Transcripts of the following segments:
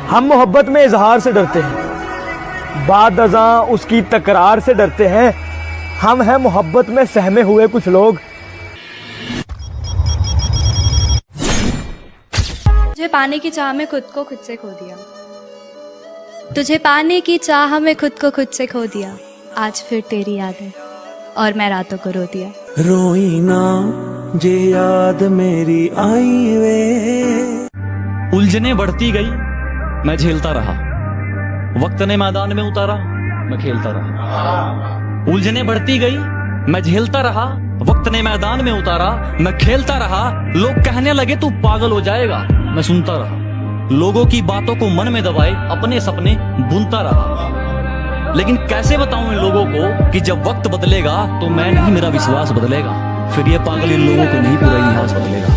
हम मोहब्बत में इजहार से डरते हैं, बाद अज़ां उसकी तकरार से डरते हैं। हम हैं मोहब्बत में सहमे हुए कुछ लोग। तुझे पाने की चाह में खुद को खुद से खो दिया, तुझे पाने की चाह में खुद को खुद से खो दिया। आज फिर तेरी याद है और मैं रातों को रो दिया। रोई ना जे याद मेरी आई वे। उलझने बढ़ती गई, मैं झेलता रहा। वक्त ने मैदान में उतारा, मैं खेलता रहा। उलझने बढ़ती गई, मैं झेलता रहा। वक्त ने मैदान में उतारा, मैं खेलता रहा। लोग कहने लगे तू पागल हो जाएगा, मैं सुनता रहा। लोगों की बातों को मन में दबाए अपने सपने बुनता रहा। लेकिन कैसे बताऊं इन लोगों को कि जब वक्त बदलेगा तो मैं नहीं, मेरा विश्वास बदलेगा। फिर ये पागल इन लोगों को नहीं, पूरा इतिहास बदलेगा।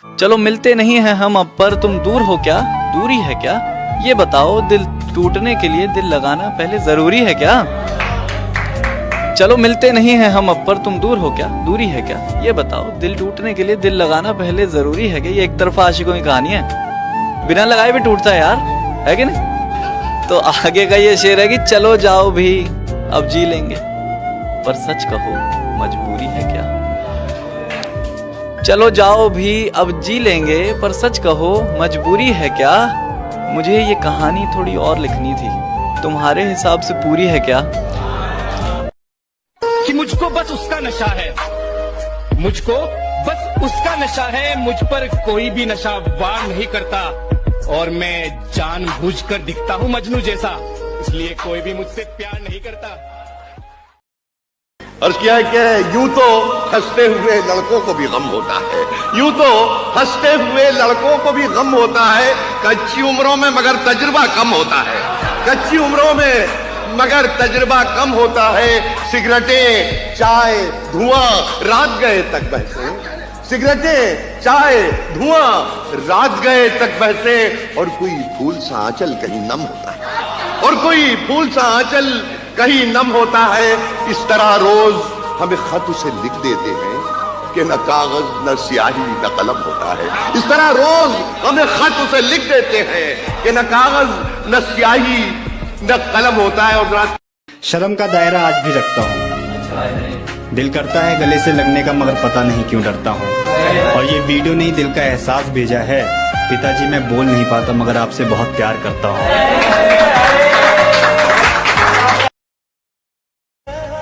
चलो मिलते नहीं हैं हम अब, पर तुम दूर हो क्या, दूरी है क्या? ये बताओ, दिल टूटने के लिए दिल लगाना पहले जरूरी है क्या? चलो मिलते नहीं हैं हम अब, पर तुम दूर हो क्या, दूरी है क्या? ये बताओ, दिल टूटने के लिए दिल लगाना पहले जरूरी है क्या? ये एक तरफा आशिकों की कहानी है, बिना लगाए भी टूटता है यार, है कि नहीं? तो आगे का ये शेर है कि चलो जाओ भी अब जी लेंगे, पर सच कहो मजबूरी है क्या? चलो जाओ भी अब जी लेंगे, पर सच कहो मजबूरी है क्या? मुझे ये कहानी थोड़ी और लिखनी थी, तुम्हारे हिसाब से पूरी है क्या? कि मुझको बस उसका नशा है, मुझको बस उसका नशा है। मुझ पर कोई भी नशा वार नहीं करता, और मैं जानबूझकर दिखता हूँ मजनू जैसा, इसलिए कोई भी मुझसे प्यार नहीं करता। अर्ज किया है कि यूं तो हंसते हुए लड़कों को भी गम होता है, यूं तो हंसते हुए लड़कों को भी गम होता है, कच्ची उम्रों में मगर तजुर्बा कम होता है, कच्ची उम्रों में मगर तजुर्बा कम होता है। सिगरेटें चाय धुआं रात गए तक बहसे, सिगरेटें चाय धुआं रात गए तक बहसे, और कोई फूल सा आंचल कहीं नम होता है, और कोई फूल सा आंचल कहीं नम होता है। इस तरह रोज हमें खत उसे लिख देते हैं कि न कागज न स्याही न कलम होता है। इस तरह रोज हमें खत उसे लिख देते हैं कि न कागज न स्याही न कलम होता है। और शर्म का दायरा आज भी रखता हूँ, दिल करता है गले से लगने का, मगर पता नहीं क्यों डरता हूँ। और ये वीडियो नहीं, दिल का एहसास भेजा है। पिताजी मैं बोल नहीं पाता, मगर आपसे बहुत प्यार करता हूँ।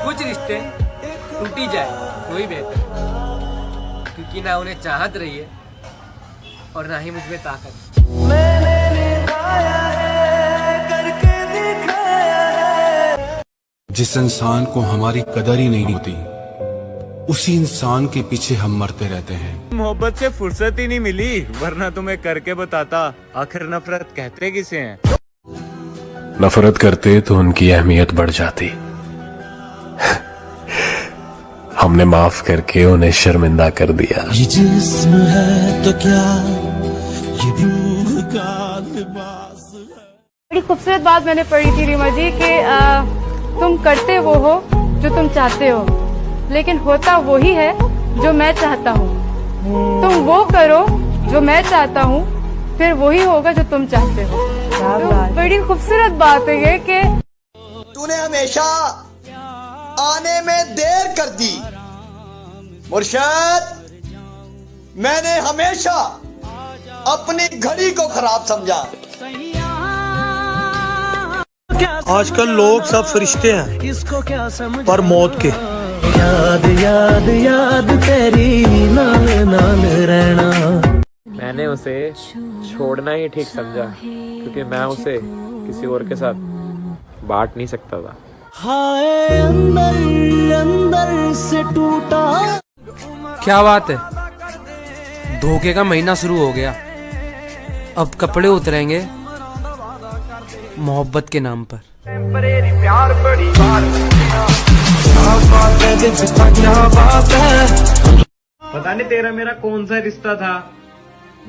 कुछ रिश्ते टूटी जाए कोई बेहतर, क्योंकि ना उन्हें चाहत रही है और ना ही मुझमें ताकत। जिस इंसान को हमारी कदर ही नहीं होती, उसी इंसान के पीछे हम मरते रहते हैं। मोहब्बत से फुर्सत ही नहीं मिली, वरना तुम्हें करके बताता। आखिर नफरत कहते किसे हैं? नफरत करते तो उनकी अहमियत बढ़ जाती। हमने माफ करके उन्हें शर्मिंदा कर दिया। ये जिस्म है तो क्या, ये रूह का लिबास है। बड़ी खूबसूरत बात मैंने पढ़ी थी रीमा जी कि तुम करते वो हो जो तुम चाहते हो, लेकिन होता वो ही है जो मैं चाहता हूँ। तुम वो करो जो मैं चाहता हूँ, फिर वही होगा जो तुम चाहते हो। तो बड़ी खूबसूरत बात है ये कि तूने हमेशा आने में देर कर दी मुर्शद, मैंने हमेशा अपनी घड़ी को खराब समझा। आजकल लोग सब फरिश्ते हैं पर मौत के। याद याद याद तेरी नाल नाल रहना। मैंने उसे छोड़ना ही ठीक समझा, क्योंकि मैं उसे किसी और के साथ बांट नहीं सकता था। हाय अंदर अंदर से टूटा। क्या बात है, धोखे का महीना शुरू हो गया। अब कपड़े उतरेंगे मोहब्बत के नाम पर। पता नहीं तेरा मेरा कौन सा रिश्ता था।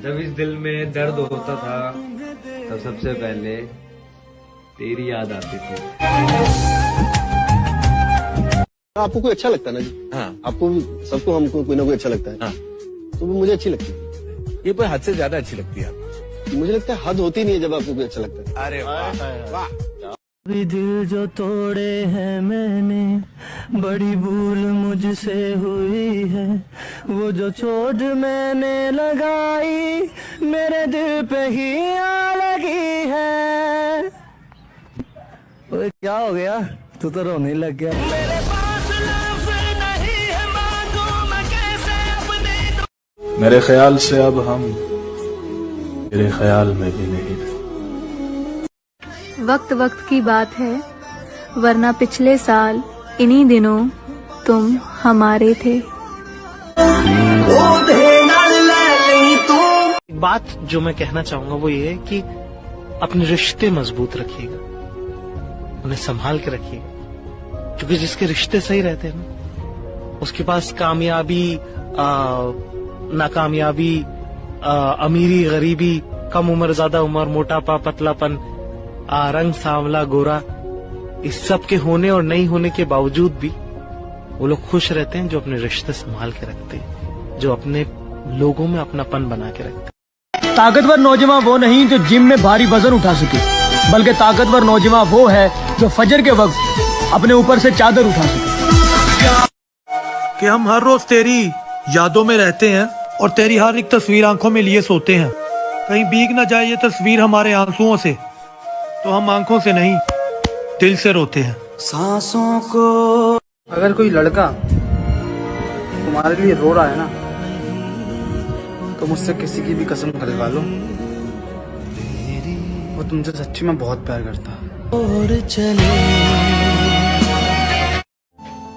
जब इस दिल में दर्द होता था, तब सबसे पहले तेरी याद आती थी। आपको कोई अच्छा लगता है ना जी? हाँ। आपको सबको हमको कोई ना कोई अच्छा लगता है। हाँ। तो वो मुझे अच्छी लगती है। ये कोई हद से ज्यादा अच्छी लगती है आपको। मुझे लगता है हद होती नहीं है जब आपको कोई अच्छा लगता है। अरे वाह। भी दिल जो तोड़े हैं मैंने, बड़ी भूल मुझसे हुई है। वो जो चोट मैंने लगाई मेरे दिल पे ही आ लगी है। ओए क्या हो गया, तू तो रोने लग गया। मेरे पास लफ्ज़ नहीं है, मांगू मैं कैसे अपने। मेरे ख्याल से अब हम मेरे ख्याल में भी नहीं रहे। वक्त वक्त की बात है, वरना पिछले साल इन्हीं दिनों तुम हमारे थे। एक बात जो मैं कहना चाहूंगा वो ये है कि अपने रिश्ते मजबूत रखिएगा, उन्हें संभाल के रखिएगा, क्योंकि जिसके रिश्ते सही रहते हैं ना, उसके पास कामयाबी नाकामयाबी, अमीरी गरीबी, कम उम्र ज्यादा उम्र, मोटापा पतलापन, रंग सांवला गोरा, इस सब के होने और नहीं होने के बावजूद भी वो लोग खुश रहते हैं जो अपने रिश्ते संभाल के रखते हैं, जो अपने लोगों में अपनापन बना के रखते हैं। ताकतवर नौजवान वो नहीं जो जिम में भारी वजन उठा सके, बल्कि ताकतवर नौजवान वो है जो फजर के वक्त अपने ऊपर से चादर उठा सके। कि हम हर रोज तेरी यादों में रहते हैं और तेरी हर एक तस्वीर आंखों में लिए सोते हैं। कहीं भीग न जाए ये तस्वीर हमारे आंसुओं से, तो हम आंखों से नहीं दिल से रोते हैं। सांसों को अगर कोई लड़का तुम्हारे लिए रो रहा है ना, तो मुझसे किसी की भी कसम खिलवा लो, वो तुमसे सच्ची में बहुत प्यार करता है।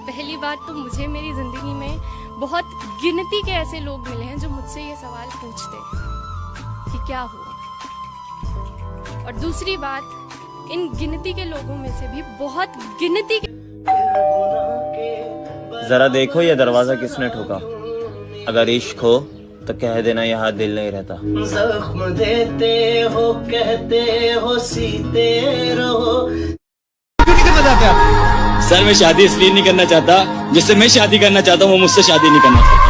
पहली बात तो मुझे मेरी जिंदगी में बहुत गिनती के ऐसे लोग मिले हैं जो मुझसे ये सवाल पूछते हैं कि क्या हुआ, और दूसरी बात, इन गिनती के लोगों में से भी बहुत गिनती के जरा देखो ये दरवाजा किसने ठोका। अगर इश्क हो तो कह देना यहाँ दिल नहीं रहता। जख्म देते हो कहते हो सीते रहो। क्यों नहीं करना चाहते आप? सर मैं शादी इसलिए नहीं करना चाहता, जिससे मैं शादी करना चाहता हूँ वो मुझसे शादी नहीं करना चाहता।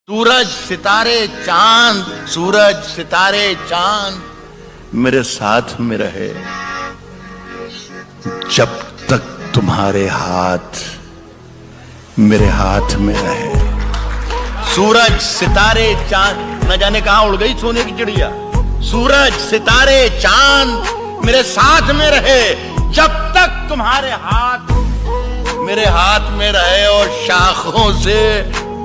सूरज सितारे चांद, सूरज सितारे चांद मेरे साथ में रहे जब तक तुम्हारे हाथ मेरे हाथ में रहे। सूरज सितारे चांद, न जाने कहां उड़ गई सोने की चिड़िया। सूरज सितारे चांद मेरे साथ में रहे जब तक तुम्हारे हाथ मेरे हाथ में रहे, और शाखों से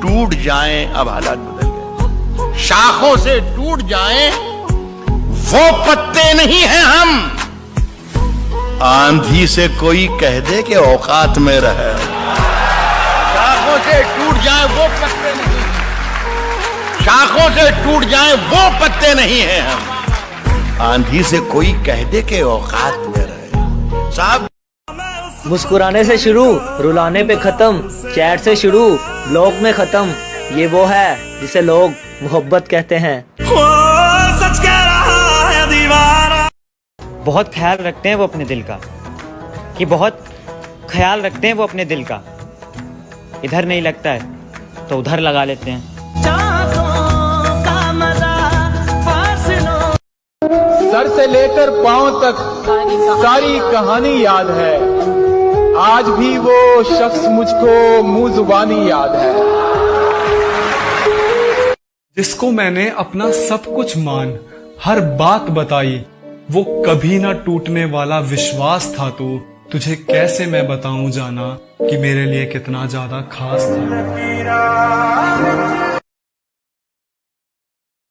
टूट जाएं, अब हालात बदल गए, शाखों से टूट जाएं वो पत्ते नहीं हैं हम। आंधी से कोई कह दे कि औकात में रहे, शाखों से टूट जाए वो पत्ते नहीं, शाखों से टूट जाए वो पत्ते नहीं हैं हम। आंधी से कोई कह दे कि औकात में रहे। साहब मुस्कुराने से शुरू, रुलाने पे खत्म, चैट से शुरू, ब्लॉक में खत्म, ये वो है जिसे लोग मोहब्बत कहते हैं। सच कह रहा है दीवाना। बहुत ख्याल रखते हैं वो अपने दिल का, कि बहुत ख्याल रखते हैं वो अपने दिल का। इधर नहीं लगता है तो उधर लगा लेते हैं। सर से लेकर पांव तक सारी कहानी याद है, आज भी वो शख्स मुझको मुंह जुबानी याद है। जिसको मैंने अपना सब कुछ मान हर बात बताई, वो कभी ना टूटने वाला विश्वास था तू। तुझे कैसे मैं बताऊं जाना कि मेरे लिए कितना ज्यादा खास था।